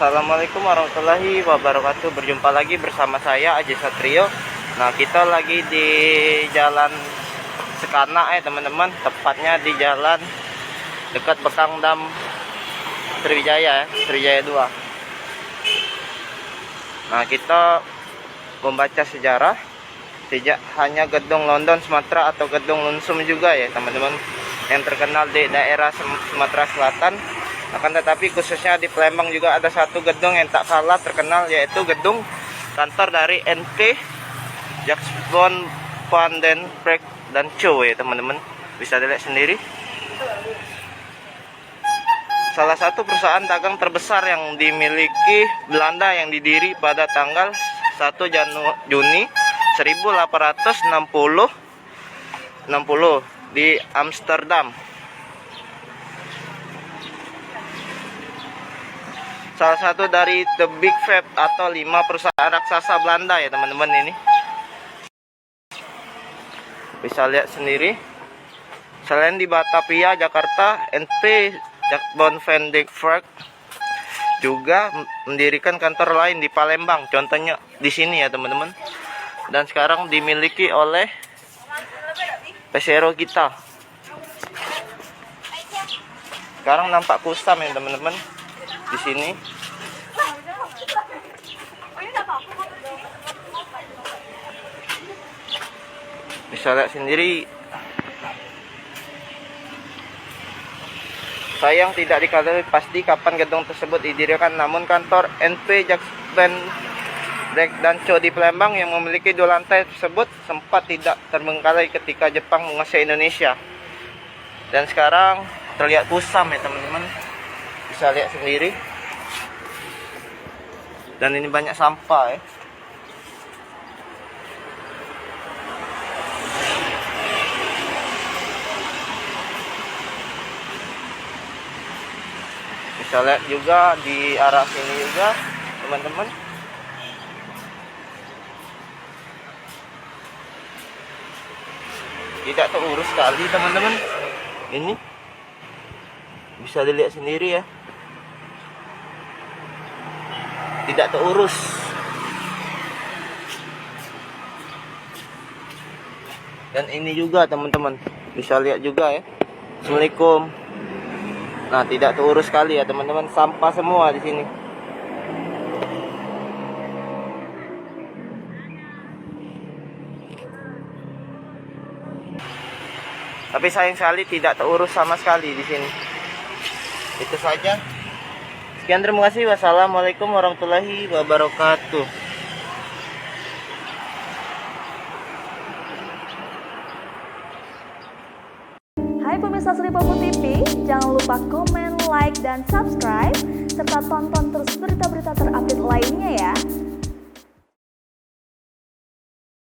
Assalamualaikum warahmatullahi wabarakatuh. Berjumpa lagi bersama saya Aji Satrio. Nah, kita lagi di jalan Sekana teman-teman. Tepatnya di jalan dekat Bekang Dam Sriwijaya, Sriwijaya 2. Nah, kita membaca sejarah tidak hanya gedung London Sumatera atau gedung Lunsum juga ya teman-teman, yang terkenal di daerah Sumatera Selatan. Akan tetapi khususnya di Palembang juga ada satu gedung yang tak kalah terkenal, yaitu gedung kantor dari NP Jacques van den Broek dan Co ya teman-teman, bisa dilihat sendiri. Salah satu perusahaan dagang terbesar yang dimiliki Belanda yang didiri pada tanggal 1 Juni 1860 di Amsterdam. Salah satu dari The Big Five atau 5 perusahaan raksasa Belanda ya teman-teman ini. Bisa lihat sendiri. Selain di Batavia, Jakarta, NP Jacques van den Broek juga mendirikan kantor lain di Palembang. Contohnya di sini ya teman-teman. Dan sekarang dimiliki oleh Pesero kita. Sekarang nampak kusam ya teman-teman di sini. Bisa lihat sendiri. Sayang tidak diketahui pasti kapan gedung tersebut didirikan, namun kantor NP Jacques van Broek dan Co di Palembang yang memiliki 2 lantai tersebut sempat tidak terbengkalai ketika Jepang menguasai Indonesia. Dan sekarang terlihat kusam ya teman-teman. Bisa lihat sendiri. Dan ini banyak sampah ya. Bisa lihat juga di arah sini juga teman-teman. Tidak terurus sekali teman-teman. Ini bisa dilihat sendiri ya. Tidak terurus. Dan ini juga teman-teman, bisa lihat juga ya. Assalamualaikum. Nah, tidak terurus sekali ya teman-teman, sampah semua di sini. Tapi sayang sekali tidak terurus sama sekali di sini. Itu saja. Sekian, terima kasih. Wassalamualaikum warahmatullahi wabarakatuh. Hai pemirsa Sri Popo TV, jangan lupa komen, like, dan subscribe, serta tonton terus berita-berita terupdate lainnya ya.